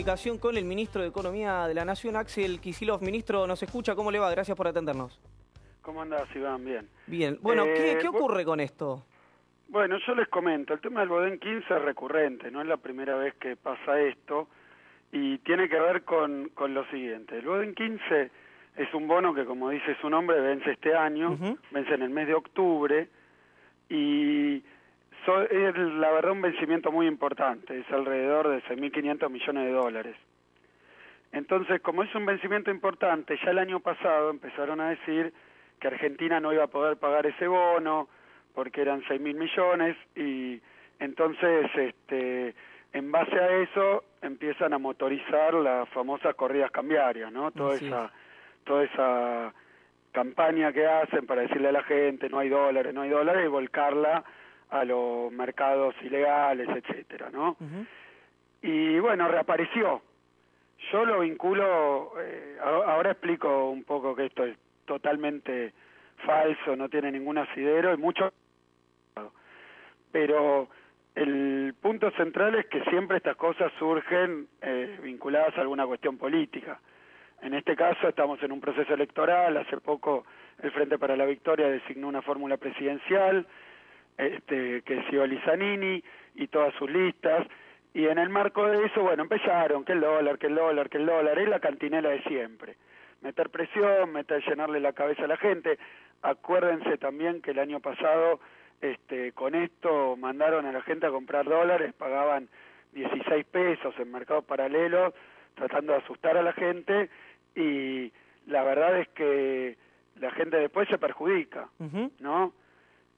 comunicación con el ministro de Economía de la Nación, Axel Kicillof. Ministro, ¿nos escucha? ¿Cómo le va? Gracias por atendernos. ¿Cómo andás, Iván? Bien. Bien. Bueno, ¿qué ocurre con esto? Bueno, yo les comento, el tema del Bodén 15 es recurrente, no es la primera vez que pasa esto, y tiene que ver con lo siguiente. El Bodén 15 es un bono que, como dice su nombre, vence este año, vence en el mes de octubre, y es la verdad un vencimiento muy importante, es alrededor de 6.500 millones de dólares. Entonces, como es un vencimiento importante, ya el año pasado empezaron a decir que Argentina no iba a poder pagar ese bono porque eran 6.000 millones y entonces en base a eso empiezan a motorizar las famosas corridas cambiarias, ¿no? Toda esa campaña que hacen para decirle a la gente no hay dólares, y volcarla a los mercados ilegales, etcétera, ¿no? Y bueno, reapareció. Yo lo vinculo, ahora explico un poco que esto es totalmente falso, no tiene ningún asidero y mucho, pero el punto central es que siempre estas cosas surgen vinculadas a alguna cuestión política. En este caso estamos en un proceso electoral, hace poco el Frente para la Victoria designó una fórmula presidencial, que es Scioli Zanini y todas sus listas, y en el marco de eso, bueno, empezaron que el dólar, es la cantinela de siempre. Meter presión, llenarle la cabeza a la gente. Acuérdense también que el año pasado con esto mandaron a la gente a comprar dólares, pagaban 16 pesos en mercados paralelos, tratando de asustar a la gente, y la verdad es que la gente después se perjudica, ¿no?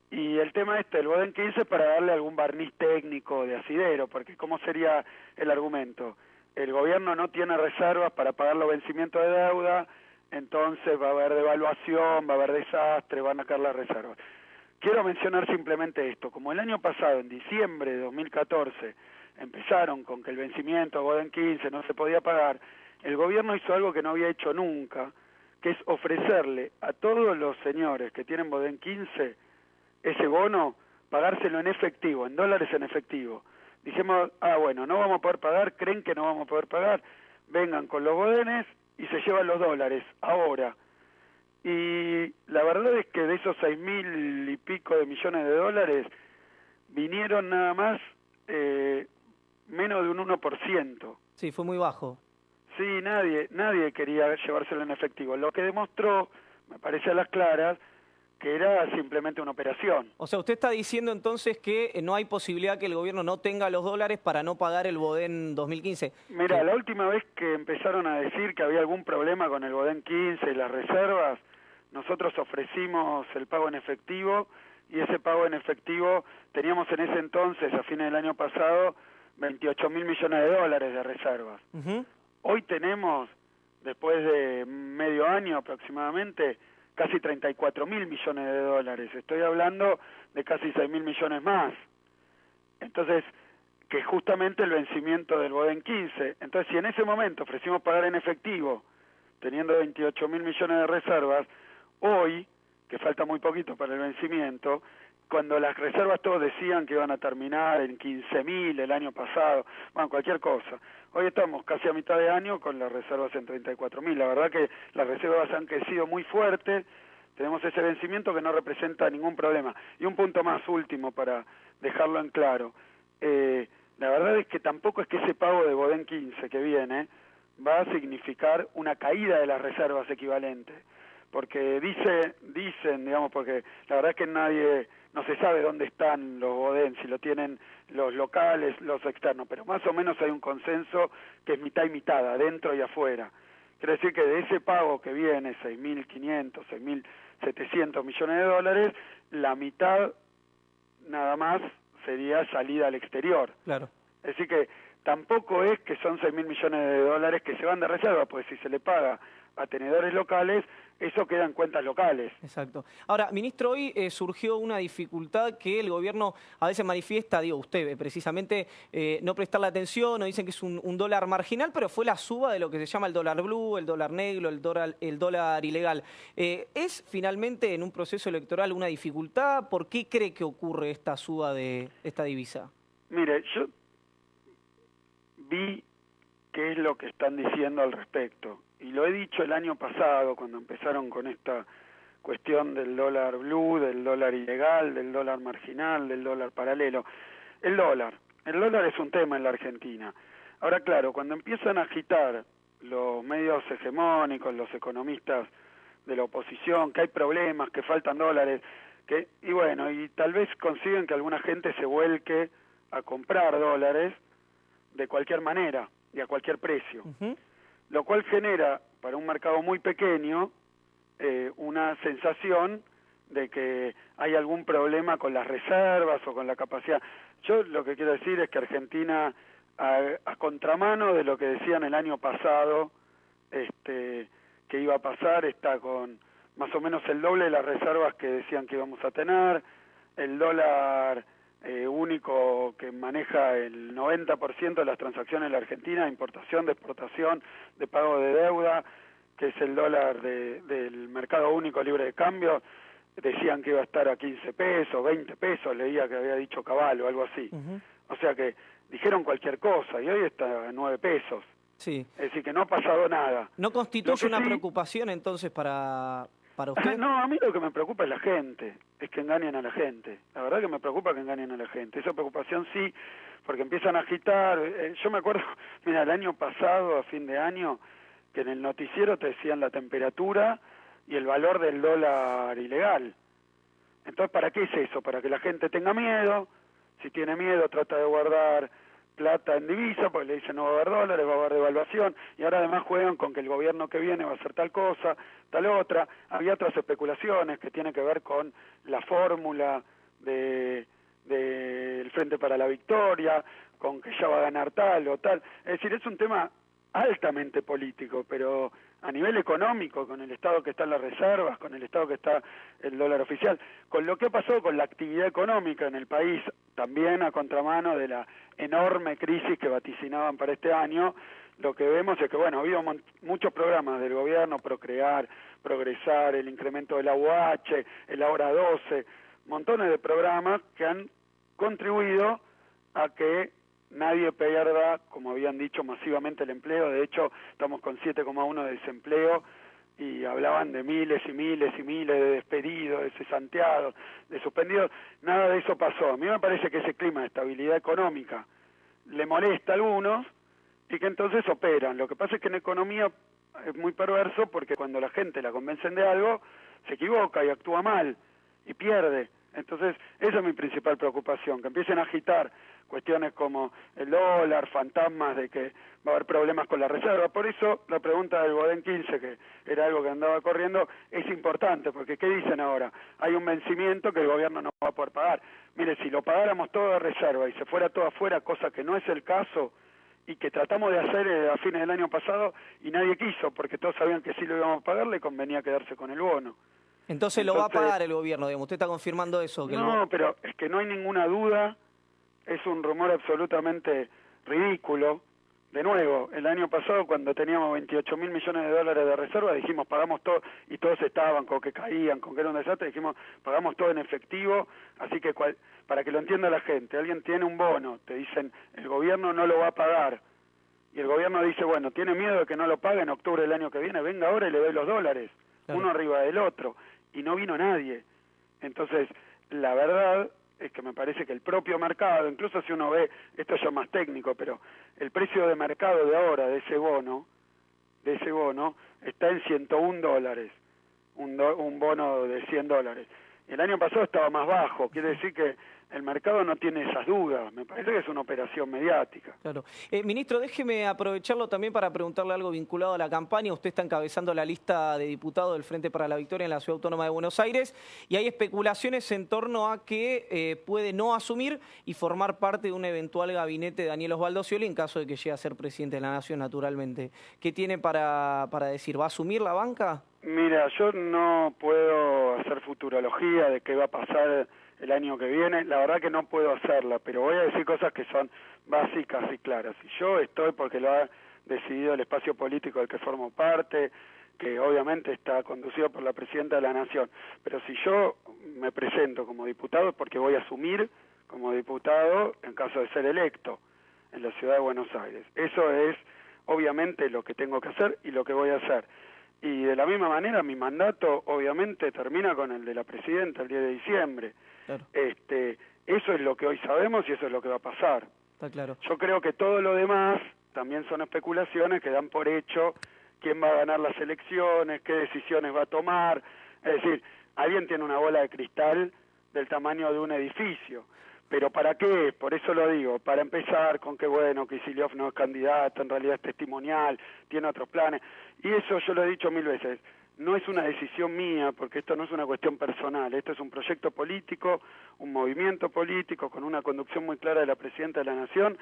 Y el tema el Bodén 15 para darle algún barniz técnico de asidero, porque ¿cómo sería el argumento? El gobierno no tiene reservas para pagar los vencimientos de deuda, entonces va a haber devaluación, va a haber desastre, van a caer las reservas. Quiero mencionar simplemente esto, como el año pasado, en diciembre de 2014, empezaron con que el vencimiento de Bodén 15 no se podía pagar, el gobierno hizo algo que no había hecho nunca, que es ofrecerle a todos los señores que tienen Bodén 15 ese bono, pagárselo en efectivo, en dólares en efectivo. Dijimos, bueno, no vamos a poder pagar, creen que no vamos a poder pagar, vengan con los bodenes y se llevan los dólares, ahora. Y la verdad es que de esos 6.000 y pico de millones de dólares, vinieron nada más menos de un 1%. Sí, fue muy bajo. Sí, nadie quería llevárselo en efectivo. Lo que demostró, me parece a las claras, que era simplemente una operación. O sea, usted está diciendo entonces que no hay posibilidad que el gobierno no tenga los dólares para no pagar el Bodén 2015. Mira, la última vez que empezaron a decir que había algún problema con el Bodén 15 y las reservas, nosotros ofrecimos el pago en efectivo, y ese pago en efectivo teníamos en ese entonces, a fines del año pasado, 28.000 millones de dólares de reservas. Hoy tenemos, después de medio año aproximadamente, casi 34.000 millones de dólares. Estoy hablando de casi 6.000 millones más. Entonces, que justamente el vencimiento del Bodén 15. Entonces, si en ese momento ofrecimos pagar en efectivo, teniendo 28.000 millones de reservas, hoy, que falta muy poquito para el vencimiento, cuando las reservas todos decían que iban a terminar en 15.000 el año pasado, bueno, cualquier cosa. Hoy estamos casi a mitad de año con las reservas en 34.000. La verdad que las reservas han crecido muy fuerte, tenemos ese vencimiento que no representa ningún problema. Y un punto más último para dejarlo en claro. La verdad es que tampoco es que ese pago de Bodén 15 que viene va a significar una caída de las reservas equivalentes. Porque dicen, digamos, porque la verdad es que no se sabe dónde están los Bodén, si lo tienen los locales, los externos, pero más o menos hay un consenso que es mitad y mitad, adentro y afuera. Quiere decir que de ese pago que viene, 6.500, 6.700 millones de dólares, la mitad nada más sería salida al exterior. Claro. Es decir que tampoco es que son 6.000 millones de dólares que se van de reserva, pues si se le paga a tenedores locales, eso queda en cuentas locales. Exacto. Ahora, ministro, hoy surgió una dificultad que el gobierno a veces manifiesta, digo, usted precisamente, no prestarle atención, o dicen que es un dólar marginal, pero fue la suba de lo que se llama el dólar blue, el dólar negro, el dólar ilegal. ¿Es finalmente en un proceso electoral una dificultad? ¿Por qué cree que ocurre esta suba de esta divisa? Mire, yo vi qué es lo que están diciendo al respecto. Y lo he dicho el año pasado, cuando empezaron con esta cuestión del dólar blue, del dólar ilegal, del dólar marginal, del dólar paralelo. El dólar es un tema en la Argentina. Ahora, claro, cuando empiezan a agitar los medios hegemónicos, los economistas de la oposición, que hay problemas, que faltan dólares, y tal vez consiguen que alguna gente se vuelque a comprar dólares de cualquier manera y a cualquier precio, lo cual genera para un mercado muy pequeño una sensación de que hay algún problema con las reservas o con la capacidad. Yo lo que quiero decir es que Argentina, a contramano de lo que decían el año pasado que iba a pasar, está con más o menos el doble de las reservas que decían que íbamos a tener, el dólar único que maneja el 90% de las transacciones en la Argentina, de importación, de exportación, de pago de deuda, que es el dólar del mercado único libre de cambio, decían que iba a estar a 15 pesos, 20 pesos, leía que había dicho Caballo, algo así. O sea que dijeron cualquier cosa y hoy está a 9 pesos. Sí. Es decir, que no ha pasado nada. ¿No constituye una preocupación entonces para usted? No, a mí lo que me preocupa es la gente, es que engañen a la gente. La verdad que me preocupa que engañen a la gente. Esa preocupación sí, porque empiezan a agitar. Yo me acuerdo, mira, el año pasado, a fin de año, que en el noticiero te decían la temperatura y el valor del dólar ilegal. Entonces, ¿para qué es eso? Para que la gente tenga miedo. Si tiene miedo, trata de guardar plata en divisa, porque le dicen no va a haber dólares, va a haber devaluación, y ahora además juegan con que el gobierno que viene va a hacer tal cosa, tal otra. Había otras especulaciones que tienen que ver con la fórmula del Frente para la Victoria, con que ya va a ganar tal o tal. Es decir, es un tema altamente político, pero a nivel económico, con el estado que está en las reservas, con el estado que está el dólar oficial, con lo que pasó con la actividad económica en el país, también a contramano de la enorme crisis que vaticinaban para este año, lo que vemos es que, bueno, ha habido muchos programas del gobierno, Procrear, Progresar, el incremento del AUH, el Ahora 12, montones de programas que han contribuido a que nadie pierda, como habían dicho, masivamente el empleo. De hecho, estamos con 7,1 de desempleo y hablaban de miles y miles y miles de despedidos, de cesanteados, de suspendidos. Nada de eso pasó. A mí me parece que ese clima de estabilidad económica le molesta a algunos y que entonces operan. Lo que pasa es que en economía es muy perverso porque cuando la gente la convencen de algo, se equivoca y actúa mal y pierde. Entonces, esa es mi principal preocupación, que empiecen a agitar cuestiones como el dólar, fantasmas de que va a haber problemas con la reserva. Por eso la pregunta del Godén 15, que era algo que andaba corriendo, es importante, porque ¿qué dicen ahora? Hay un vencimiento que el gobierno no va a poder pagar. Mire, si lo pagáramos todo de reserva y se fuera todo afuera, cosa que no es el caso, y que tratamos de hacer a fines del año pasado, y nadie quiso, porque todos sabían que si lo íbamos a pagar, le convenía quedarse con el bono. Entonces lo va a pagar el gobierno, digamos. ¿Usted está confirmando eso? Que no, pero es que no hay ninguna duda, es un rumor absolutamente ridículo. De nuevo, el año pasado cuando teníamos 28.000 millones de dólares de reserva, dijimos pagamos todo, y todos estaban con que caían, con que era un desastre, dijimos pagamos todo en efectivo, así que para que lo entienda la gente, alguien tiene un bono, te dicen el gobierno no lo va a pagar, y el gobierno dice, bueno, tiene miedo de que no lo pague en octubre del año que viene, venga ahora y le doy los dólares, claro, uno arriba del otro, y no vino nadie. Entonces, la verdad es que me parece que el propio mercado, incluso si uno ve, esto ya es más técnico, pero el precio de mercado de ahora de ese bono está en 101 dólares, un bono de 100 dólares. El año pasado estaba más bajo, quiere decir que el mercado no tiene esas dudas, me parece que es una operación mediática. Claro. Ministro, déjeme aprovecharlo también para preguntarle algo vinculado a la campaña. Usted está encabezando la lista de diputados del Frente para la Victoria en la Ciudad Autónoma de Buenos Aires y hay especulaciones en torno a que puede no asumir y formar parte de un eventual gabinete de Daniel Osvaldo Scioli en caso de que llegue a ser presidente de la Nación, naturalmente. ¿Qué tiene para decir? ¿Va a asumir la banca? Mira, yo no puedo hacer futurología de qué va a pasar el año que viene, la verdad que no puedo hacerla, pero voy a decir cosas que son básicas y claras. Y yo estoy porque lo ha decidido el espacio político del que formo parte, que obviamente está conducido por la Presidenta de la Nación, pero si yo me presento como diputado es porque voy a asumir como diputado en caso de ser electo en la Ciudad de Buenos Aires. Eso es obviamente lo que tengo que hacer y lo que voy a hacer. Y de la misma manera mi mandato obviamente termina con el de la presidenta el 10 de diciembre. Claro. Eso es lo que hoy sabemos y eso es lo que va a pasar. Está claro. Yo creo que todo lo demás también son especulaciones que dan por hecho quién va a ganar las elecciones, qué decisiones va a tomar. Es decir, alguien tiene una bola de cristal del tamaño de un edificio. ¿Pero para qué? Por eso lo digo, para empezar con que bueno, Kicillof no es candidato, en realidad es testimonial, tiene otros planes. Y eso yo lo he dicho 1000 veces, no es una decisión mía, porque esto no es una cuestión personal, esto es un proyecto político, un movimiento político con una conducción muy clara de la Presidenta de la Nación.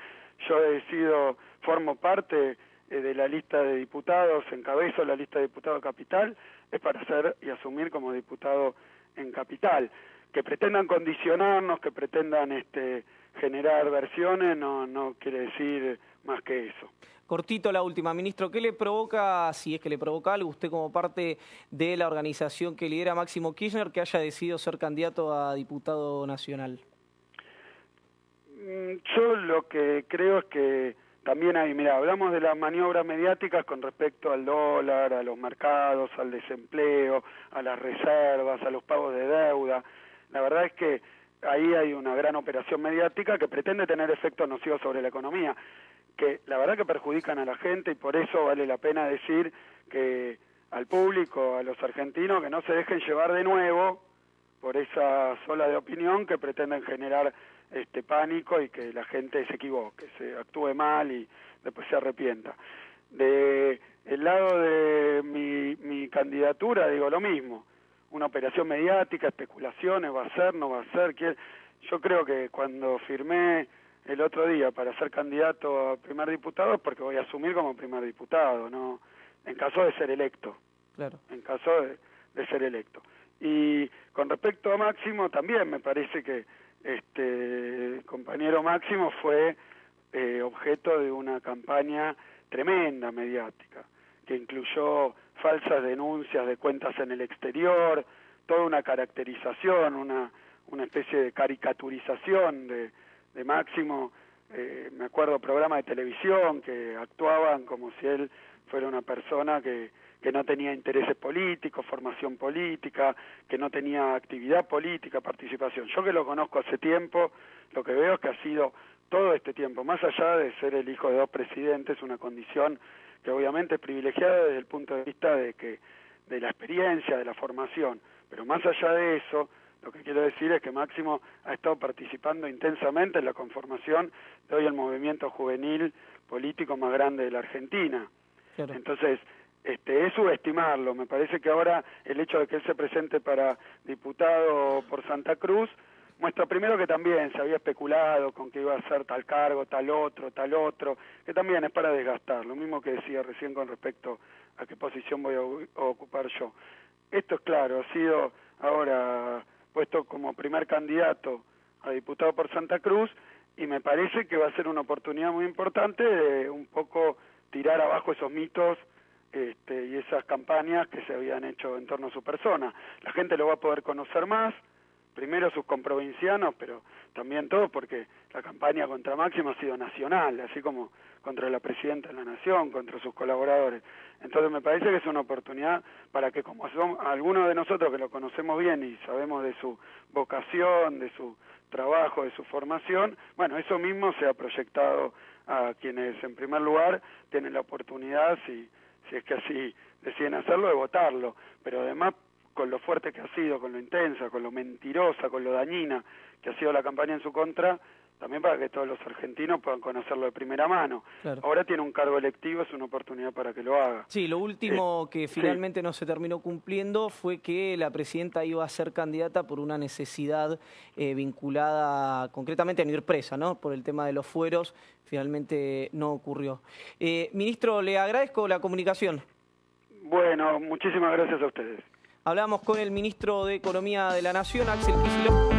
Yo formo parte de la lista de diputados, encabezo la lista de diputados Capital, es para ser y asumir como diputado en Capital. Que pretendan condicionarnos, que pretendan generar versiones, no quiere decir más que eso. Cortito la última, ministro, ¿qué le provoca, si es que le provoca algo, usted como parte de la organización que lidera Máximo Kirchner, que haya decidido ser candidato a diputado nacional? Yo lo que creo es que también hay, mira, hablamos de las maniobras mediáticas con respecto al dólar, a los mercados, al desempleo, a las reservas, a los pagos de deuda. La verdad es que ahí hay una gran operación mediática que pretende tener efectos nocivos sobre la economía, que la verdad que perjudican a la gente, y por eso vale la pena decir que al público, a los argentinos, que no se dejen llevar de nuevo por esa sola de opinión que pretenden generar pánico y que la gente se equivoque, se actúe mal y después se arrepienta. De el lado de mi candidatura digo lo mismo, una operación mediática, especulaciones, va a ser, no va a ser. Yo creo que cuando firmé el otro día para ser candidato a primer diputado es porque voy a asumir como primer diputado, ¿no? En caso de ser electo. Claro. En caso de ser electo. Y con respecto a Máximo, también me parece que el compañero Máximo fue objeto de una campaña tremenda mediática, que incluyó falsas denuncias de cuentas en el exterior, toda una caracterización, una especie de caricaturización de Máximo. Me acuerdo programas de televisión que actuaban como si él fuera una persona que no tenía intereses políticos, formación política, que no tenía actividad política, participación. Yo que lo conozco hace tiempo, lo que veo es que ha sido todo este tiempo, más allá de ser el hijo de 2 presidentes, una condición que obviamente es privilegiada desde el punto de vista de la experiencia, de la formación, pero más allá de eso, lo que quiero decir es que Máximo ha estado participando intensamente en la conformación de hoy el movimiento juvenil político más grande de la Argentina. Claro. Entonces, es subestimarlo. Me parece que ahora el hecho de que él se presente para diputado por Santa Cruz muestra primero que también se había especulado con que iba a ser tal cargo, tal otro, que también es para desgastar. Lo mismo que decía recién con respecto a qué posición voy a ocupar yo. Esto es claro, ha sido ahora puesto como primer candidato a diputado por Santa Cruz y me parece que va a ser una oportunidad muy importante de un poco tirar abajo esos mitos y esas campañas que se habían hecho en torno a su persona. La gente lo va a poder conocer más, primero sus comprovincianos, pero también todos, porque la campaña contra Máximo ha sido nacional, así como contra la Presidenta de la Nación, contra sus colaboradores. Entonces me parece que es una oportunidad para que, como son algunos de nosotros que lo conocemos bien y sabemos de su vocación, de su trabajo, de su formación, bueno, eso mismo se ha proyectado a quienes en primer lugar tienen la oportunidad, si es que así deciden hacerlo, de votarlo, pero además con lo fuerte que ha sido, con lo intensa, con lo mentirosa, con lo dañina que ha sido la campaña en su contra, también para que todos los argentinos puedan conocerlo de primera mano. Claro. Ahora tiene un cargo electivo, es una oportunidad para que lo haga. Sí, lo último que finalmente no se terminó cumpliendo fue que la presidenta iba a ser candidata por una necesidad vinculada concretamente a no ir presa, ¿no? Por el tema de los fueros, finalmente no ocurrió. Ministro, le agradezco la comunicación. Bueno, muchísimas gracias a ustedes. Hablamos con el ministro de Economía de la Nación, Axel Kicillof.